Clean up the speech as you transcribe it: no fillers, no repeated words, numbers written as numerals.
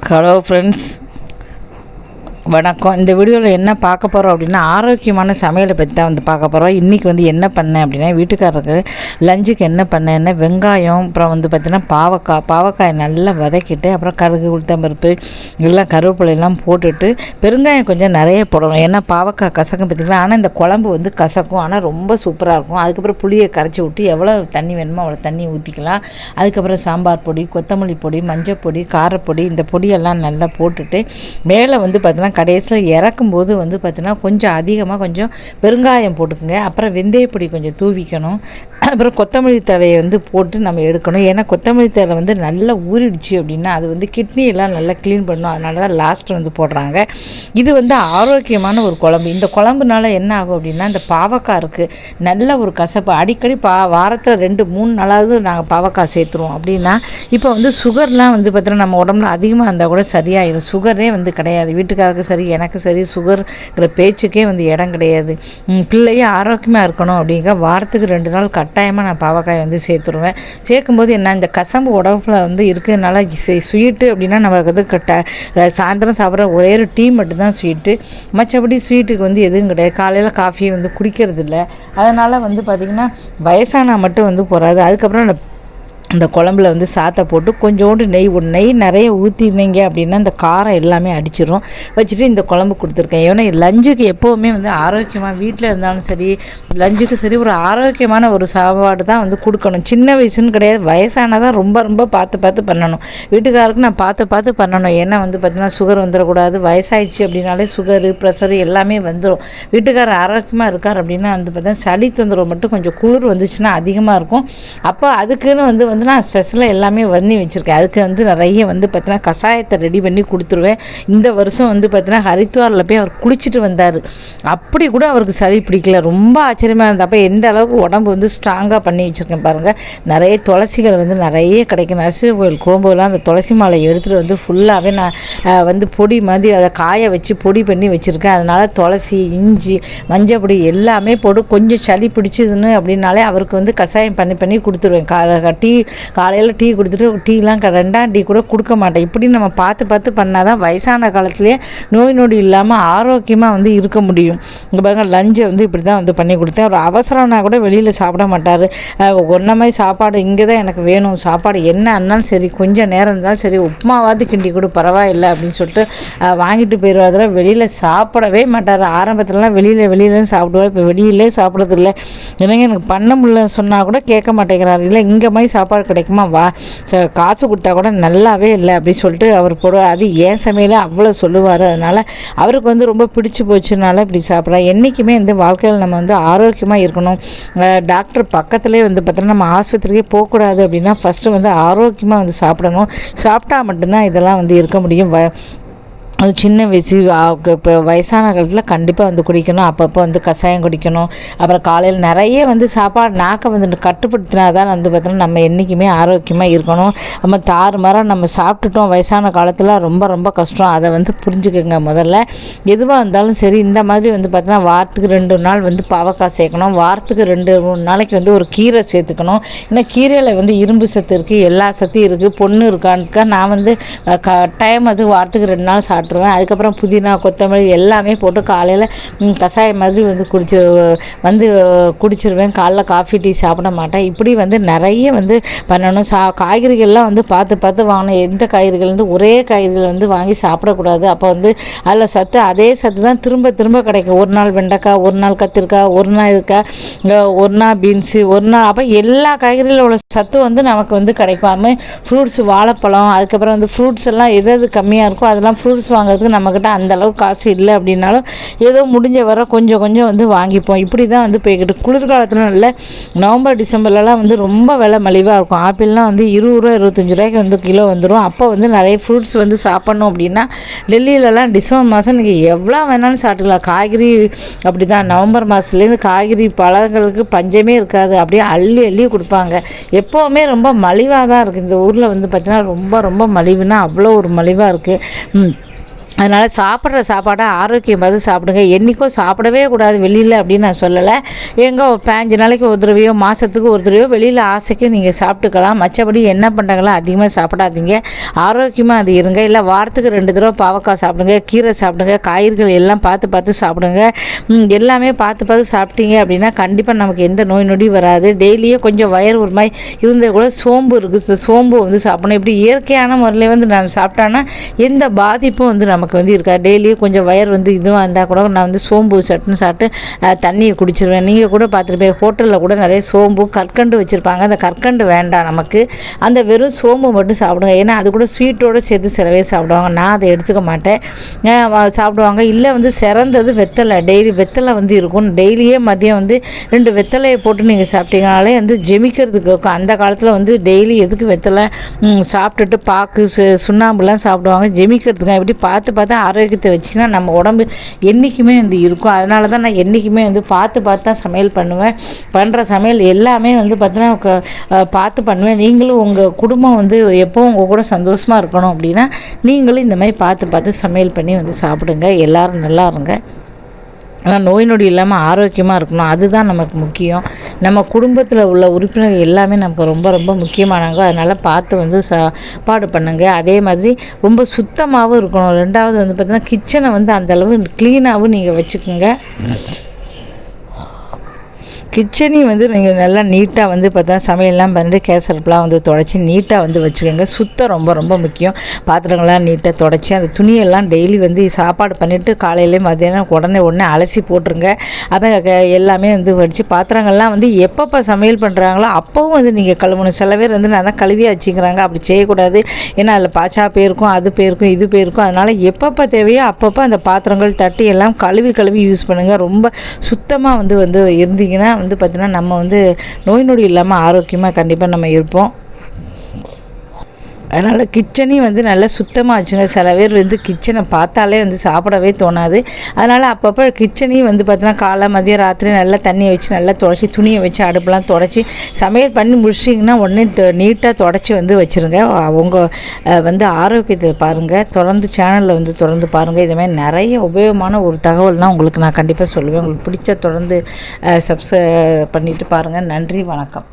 Hello friends, வணக்கம். இந்த வீடியோவில் என்ன பார்க்க போகிறோம் அப்படின்னா, ஆரோக்கியமான சமையலை பற்றி தான் பார்க்க போகிறோம். இன்றைக்கி என்ன பண்ணேன் அப்படின்னா, வீட்டுக்காரருக்கு லஞ்சுக்கு என்ன பண்ணேன்னா, வெங்காயம், அப்புறம் பார்த்திங்கன்னா பாவக்காய் நல்லா வதக்கிட்டு, அப்புறம் கடுகு, உளுத்தம்பருப்பு, எல்லாம் கருவேப்பிலையெல்லாம் போட்டுட்டு பெருங்காயம் கொஞ்சம் நிறைய போடணும். ஏன்னா பாவக்காய் கசக்கும் பார்த்திங்களா. ஆனால் இந்த குழம்பு கசக்கும், ஆனால் ரொம்ப சூப்பராக இருக்கும். அதுக்கப்புறம் புளியை கரைச்சி விட்டு எவ்வளோ தண்ணி வேணுமோ அவ்வளோ தண்ணி ஊற்றிக்கலாம். அதுக்கப்புறம் சாம்பார் பொடி, கொத்தமல்லி பொடி, மஞ்சள் பொடி, காரப்பொடி, இந்த பொடியெல்லாம் நல்லா போட்டுட்டு மேலே பார்த்திங்கன்னா கடைசியில் இறக்கும்போது பார்த்திங்கன்னா கொஞ்சம் அதிகமாக கொஞ்சம் பெருங்காயம் போட்டுக்குங்க. அப்புறம் வெந்தயப்பொடி கொஞ்சம் தூவிக்கணும். அப்புறம் கொத்தமல்லி தழையை போட்டு நம்ம எடுக்கணும். ஏன்னா கொத்தமல்லி தழை நல்லா ஊறிடுச்சு அப்படின்னா அது கிட்னியெல்லாம் நல்லா க்ளீன் பண்ணணும். அதனால தான் லாஸ்ட்டு போடுறாங்க. இது ஆரோக்கியமான ஒரு குழம்பு. இந்த குழம்புனால என்ன ஆகும் அப்படின்னா, இந்த பாவக்காய் இருக்குது நல்ல ஒரு கசப்பு. அடிக்கடி வாரத்தில் 2-3 நாளாவது நாங்கள் பாவக்காய் சேர்த்துருவோம். அப்படின்னா இப்போ சுகர்லாம் பார்த்தீங்கன்னா நம்ம உடம்புல அதிகமாக இருந்தால் கூட சரியாயிடும். சுகரே கிடையாது. வீட்டுக்காரருக்கு சரி, எனக்கு சரி, சுகர்ங்கிற பேச்சுக்கே இடம் கிடையாது. பிள்ளையும் ஆரோக்கியமாக இருக்கணும் அப்படிங்க வாரத்துக்கு 2 நாள் கட்டாயமாக நான் பாவக்காய் சேர்த்துருவேன். சேர்க்கும்போது என்ன, இந்த கசம்பு உடம்புல இருக்கிறதுனால ஸ்வீட்டு அப்படின்னா நமக்கு சாயந்தரம் சாப்பிட்ற ஒரே ஒரு டீ மட்டும்தான் ஸ்வீட்டு. மற்றபடி ஸ்வீட்டுக்கு எதுவும் கிடையாது. காலையில் காஃபி குடிக்கிறது இல்லை. அதனால் பார்த்திங்கன்னா வயசானால் மட்டும் போகாது. அதுக்கப்புறம் இந்த குழம்புல சாத்தை போட்டு கொஞ்சோண்டு நெய் நிறைய ஊற்றினீங்க அப்படின்னா இந்த காரம் எல்லாமே அடிச்சிடும். வச்சுட்டு இந்த குழம்பு கொடுத்துருக்கேன். ஏன்னா லஞ்சுக்கு எப்போவுமே ஆரோக்கியமாக வீட்டில் இருந்தாலும் சரி, லஞ்சுக்கு சரி, ஒரு ஆரோக்கியமான ஒரு சாப்பாடு தான் கொடுக்கணும். சின்ன வயசுன்னு கிடையாது, வயசானதான் ரொம்ப ரொம்ப பார்த்து பண்ணணும். வீட்டுக்காருக்கு நான் பார்த்து பண்ணணும். ஏன்னா பார்த்திங்கன்னா சுகர் வந்துடக்கூடாது. வயசாயிடுச்சு அப்படின்னாலே சுகரு, ப்ரெஷரு எல்லாமே வந்துடும். வீட்டுக்காரர் ஆரோக்கியமாக இருக்கார் அப்படின்னா பார்த்தீங்கன்னா சளி தொந்தரவு மட்டும் கொஞ்சம் குளிர் வந்துச்சுன்னா அதிகமாக இருக்கும். அப்போ அதுக்குன்னு நான் ஸ்பெஷலாக எல்லாமே வச்சுருக்கேன். அதுக்கு நிறைய பார்த்தீங்கன்னா கஷாயத்தை ரெடி பண்ணி கொடுத்துருவேன். இந்த வருஷம் பார்த்தீங்கன்னா ஹரித்வாரில் போய் அவர் குளிச்சுட்டு வந்தார். அப்படி கூட அவருக்கு சளி பிடிக்கல. ரொம்ப ஆச்சரியமாக இருந்தது. அப்போ எந்த அளவுக்கு உடம்பு ஸ்ட்ராங்காக பண்ணி வச்சுருக்கேன் பாருங்கள். நிறைய துளசிகள் நிறைய கிடைக்கும். நரசிம்ம கோயில் கோம்புலாம் அந்த துளசி மாலை எடுத்துகிட்டு ஃபுல்லாகவே நான் பொடி மாதிரி அதை காய வச்சு பொடி பண்ணி வச்சுருக்கேன். அதனால் துளசி, இஞ்சி, மஞ்சள் பொடி எல்லாமே போட்டு கொஞ்சம் சளி பிடிச்சிதுன்னு அப்படின்னாலே அவருக்கு கஷாயம் பண்ணி கொடுத்துருவேன். காலையில் டீ கொடுத்துட்டு டீலாம் 2ஆம் டீ கூட கொடுக்க மாட்டேன். இப்படி நம்ம பார்த்து பண்ணால் தான் வயசான காலத்துலேயே நோய் நொடி இல்லாமல் ஆரோக்கியமாக இருக்க முடியும். இங்கே பாருங்கள், லஞ்சை இப்படி தான் பண்ணி கொடுத்தேன். ஒரு அவசரம்னா கூட வெளியில் சாப்பிட மாட்டார். ஒன்றை மாதிரி சாப்பாடு இங்கே தான் எனக்கு வேணும், சாப்பாடு என்ன இருந்தாலும் சரி, கொஞ்சம் நேரம் இருந்தாலும் சரி, உப்புமாவாது கிண்டி கூட பரவாயில்லை அப்படின்னு சொல்லிட்டு வாங்கிட்டு போயிடுவார். வெளியில் சாப்பிடவே மாட்டார். ஆரம்பத்துலலாம் வெளியில் சாப்பிடுவார். இப்போ வெளியிலே சாப்பிட்றதில்ல. இல்லைங்க எனக்கு பண்ண முடியல சொன்னால் கூட கேட்க மாட்டேங்கிறார். இல்லை இங்கே மாதிரி சாப்பாடு கிடைக்குமா, வா காசு கொடுத்தா கூட நல்லாவே இல்லை அப்படின்னு சொல்லிட்டு அவர் அது ஏன் சமையல அவ்வளோ சொல்லுவார். அதனால் அவருக்கு ரொம்ப பிடிச்சி போச்சுனால இப்படி சாப்பிட்றா. என்றைக்குமே வாழ்க்கையில் நம்ம ஆரோக்கியமாக இருக்கணும். டாக்டர் பக்கத்துலேயே பார்த்தோன்னா நம்ம ஆஸ்பத்திரிக்கே போகக்கூடாது அப்படின்னா ஃபஸ்ட்டு ஆரோக்கியமாக சாப்பிடணும். சாப்பிட்டா மட்டும்தான் இதெல்லாம் இருக்க முடியும். அது சின்ன வயசு இப்போ வயசான காலத்தில் கண்டிப்பாக குடிக்கணும். அப்பப்போ கஷாயம் குடிக்கணும். அப்புறம் காலையில் நிறைய சாப்பாடு நாக்கை கட்டுப்படுத்தினா தான் பார்த்தோன்னா நம்ம என்றைக்குமே ஆரோக்கியமாக இருக்கணும். நம்ம தாறுமாறாக நம்ம சாப்பிட்டுட்டோம் வயசான காலத்தில் ரொம்ப ரொம்ப கஷ்டம். அதை புரிஞ்சுக்கோங்க. முதல்ல எதுவாக இருந்தாலும் சரி, இந்த மாதிரி பார்த்தோன்னா வாரத்துக்கு 2 நாள் பாவக்காய் சேர்க்கணும். வாரத்துக்கு 2-3 நாளைக்கு ஒரு கீரை சேர்த்துக்கணும். ஏன்னா கீரையில் இரும்பு சத்து இருக்குது, எல்லா சத்தும் இருக்குது. பொண்ணு இருக்கான்னுக்கா நான் டைம் வாரத்துக்கு 2 நாள் சாப்பிட்டு. அதுக்கப்புறம் புதினா, கொத்தமல்லி எல்லாமே போட்டு காலையில் கஷாயம் மாதிரி குடிச்சிருவேன். காலைல காஃபி டீ சாப்பிட மாட்டேன். இப்படி நிறைய பண்ணணும். காய்கறிகள்லாம் பார்த்து வாங்கணும். எந்த காய்கறிகள் ஒரே காய்கறிகள் வாங்கி சாப்பிடக்கூடாது. அப்போ அதில் சத்து, அதே சத்து தான் திரும்ப கிடைக்கும். ஒரு நாள் வெண்டைக்காய், ஒரு நாள் கத்திரிக்காய், ஒரு நாள் ஒரு நாள் பீன்ஸு, ஒரு நாள் அப்போ எல்லா காய்கறிகளில் உள்ள சத்து நமக்கு கிடைக்காம ஃப்ரூட்ஸ், வாழைப்பழம், அதுக்கப்புறம் ஃப்ரூட்ஸ் எல்லாம் எது கம்மியாக இருக்கோ அதெல்லாம் ஃப்ரூட்ஸ் வாங்குறதுக்கு நம்மக்கிட்ட அந்தளவுக்கு காசு இல்லை அப்படின்னாலும் ஏதோ முடிஞ்ச வர கொஞ்சம் வாங்கிப்போம். இப்படி தான் போய்கிட்டு. குளிர்காலத்தில் நல்ல நவம்பர் டிசம்பர்லலாம் ரொம்ப விலை மலிவாக இருக்கும். ஆப்பிள்லாம் 20 ரூபா 25 ரூபாய்க்கு கிலோ வந்துடும். அப்போ நிறைய ஃப்ரூட்ஸ் சாப்பிட்ணும் அப்படின்னா டெல்லியிலலாம் டிசம்பர் மாதம் நீங்கள் எவ்வளோ வேணாலும் சாப்பிட்டுக்கலாம். காய்கறி அப்படி தான். நவம்பர் மாதத்துலேருந்து காய்கறி பழங்களுக்கு பஞ்சமே இருக்காது. அப்படியே அள்ளி கொடுப்பாங்க. எப்போவுமே ரொம்ப மலிவாக தான் இருக்குது. இந்த ஊரில் பார்த்தீங்கன்னா ரொம்ப ரொம்ப மலிவுன்னா அவ்வளோ ஒரு மலிவாக இருக்குது. அதனால் சாப்பிட்ற சாப்பாடை ஆரோக்கியம் பார்த்து சாப்பிடுங்க. என்றைக்கும் சாப்பிடவே கூடாது வெளியில் அப்படின்னு நான் சொல்லலை. எங்கே 15 நாளைக்கு ஒரு தடவையோ மாதத்துக்கு ஒரு தடவையோ வெளியில் ஆசைக்கு நீங்கள் சாப்பிட்டுக்கலாம். மற்றபடி என்ன பண்ணுறாங்களோ அதிகமாக சாப்பிடாதீங்க. ஆரோக்கியமாக அது இருங்க. இல்லை வாரத்துக்கு 2 தடவை பாவக்காய் சாப்பிடுங்க, கீரை சாப்பிடுங்க, காய்கறிகள் எல்லாம் பார்த்து சாப்பிடுங்க. எல்லாமே பார்த்து சாப்பிட்டீங்க அப்படின்னா கண்டிப்பாக நமக்கு எந்த நோய் நொடி வராது. டெய்லியும் கொஞ்சம் வயிறு ஒரு மாதிரி இருந்தால் கூட சோம்பு இருக்குது, சோம்பு வந்து சாப்பிடணும். இப்படி இயற்கையான முறையில் வந்து நம்ம சாப்பிட்டோன்னா எந்த பாதிப்பும் வந்து நமக்கு வந்து இருக்கா. டெய்லியும் கொஞ்சம் வயர் வந்து இதுவாக இருந்தால் கூட நான் வந்து சோம்பு சட்டுன்னு சாப்பிட்டு தண்ணியை குடிச்சிருவேன். நீங்கள் கூட பார்த்துருப்பேன், ஹோட்டலில் கூட நிறைய சோம்பு கற்கண்டு வச்சுருப்பாங்க. அந்த கற்கண்டு வேண்டாம் நமக்கு, அந்த வெறும் சோம்பு மட்டும் சாப்பிடுங்க. ஏன்னா அது கூட ஸ்வீட்டோடு சேர்த்து சில பேர் சாப்பிடுவாங்க. நான் அதை எடுத்துக்க மாட்டேன், சாப்பிடுவாங்க. இல்லை வந்து சிறந்தது வெத்தலை. டெய்லி வெத்தலை வந்து இருக்கும். டெய்லியே மதியம் வந்து 2 வெத்தலையை போட்டு நீங்கள் சாப்பிட்டீங்கனாலே வந்து ஜெமிக்கிறதுக்கு இருக்கும். அந்த காலத்தில் வந்து டெய்லி எதுக்கு வெத்தலை சாப்பிட்டுட்டு பாக்கு சுண்ணாம்புலாம் சாப்பிடுவாங்க, ஜெமிக்கிறதுக்கு. இப்படி பார்த்து ஆரோக்கியத்தை வச்சிங்கன்னா நம்ம உடம்பு என்றைக்குமே வந்து இருக்கும். அதனால தான் நான் என்றைக்குமே வந்து பார்த்து தான் சமையல் பண்ணுவேன். பண்ணுற சமையல் எல்லாமே வந்து பார்த்தீங்கன்னா பார்த்து பண்ணுவேன். நீங்களும் உங்கள் குடும்பம் வந்து எப்போவும் உங்கள் கூட சந்தோஷமாக இருக்கணும் அப்படின்னா நீங்களும் இந்த மாதிரி பார்த்து சமையல் பண்ணி வந்து சாப்பிடுங்க. எல்லோரும் நல்லா இருங்க. ஆனால் நோய் நொடி இல்லாமல் ஆரோக்கியமாக இருக்கணும், அதுதான் நமக்கு முக்கியம். நம்ம குடும்பத்தில் உள்ள உறுப்பினர்கள் எல்லாமே நமக்கு ரொம்ப ரொம்ப முக்கியமானவங்க. அதனால் பார்த்து வந்து சாப்பாடு பண்ணுங்க. அதே மாதிரி ரொம்ப சுத்தமாகவும் இருக்கணும். 2வது வந்து பார்த்திங்கன்னா கிச்சனை வந்து அந்தளவு க்ளீனாகவும் நீங்கள் வச்சுக்கோங்க. கிச்சனையும் வந்து நீங்கள் நல்லா நீட்டாக வந்து பார்த்தா சமையல்லாம் பண்ணிட்டு கேசரப்புலாம் வந்து துடைச்சி நீட்டாக வந்து வச்சுக்கோங்க. சுத்தம் ரொம்ப ரொம்ப முக்கியம். பாத்திரங்கள்லாம் நீட்டாக துடைச்சி அந்த துணியெல்லாம் டெய்லி வந்து சாப்பாடு பண்ணிவிட்டு காலையிலே மதியானம் உடனே அலசி போட்டுருங்க. அப்போ எல்லாமே வந்து வடித்து பாத்திரங்கள்லாம் வந்து எப்பப்போ சமையல் பண்ணுறாங்களோ அப்போவும் வந்து நீங்கள் கழுவணும். சில பேர் வந்து நான் தான் கழுவியாக வச்சுக்கிறாங்க, அப்படி செய்யக்கூடாது. ஏன்னா அதில் பாச்சா போயிருக்கும், அது போயிருக்கும், இது போயிருக்கும். அதனால் எப்பப்போ தேவையோ அப்பப்போ அந்த பாத்திரங்கள் தட்டி எல்லாம் கழுவி யூஸ் பண்ணுங்கள். ரொம்ப சுத்தமாக வந்து இருந்தீங்கன்னா வந்து பார்த்திங்கன்னா நம்ம வந்து நோய் நொடி இல்லாமல் ஆரோக்கியமாக கண்டிப்பாக நம்ம இருப்போம். அதனால் கிச்சனையும் வந்து நல்லா சுத்தமாக வச்சுங்க. சில பேர் வந்து கிச்சனை பார்த்தாலே வந்து சாப்பிடவே தோணாது. அதனால் அப்பப்போ கிச்சனையும் வந்து பார்த்தீங்கன்னா காலை மதியம் ராத்திரி நல்லா தண்ணியை வச்சு நல்லா துடைச்சி துணியை வச்சு அடுப்பெலாம் துடைச்சி சமையல் பண்ணி முடிச்சிட்டிங்கன்னா உடனே நீட்டாக துடைச்சி வந்து வச்சுருங்க. அவங்க வந்து ஆரோக்கியத்தை பாருங்கள். தொடர்ந்து சேனலில் வந்து தொடர்ந்து பாருங்கள். இதுமாதிரி நிறைய உபயோகமான ஒரு தகவல்னால் உங்களுக்கு நான் கண்டிப்பாக சொல்லுவேன். உங்களுக்கு பிடிச்ச தொடர்ந்து சப்ஸ்கிரைப் பண்ணிவிட்டு பாருங்கள். நன்றி, வணக்கம்.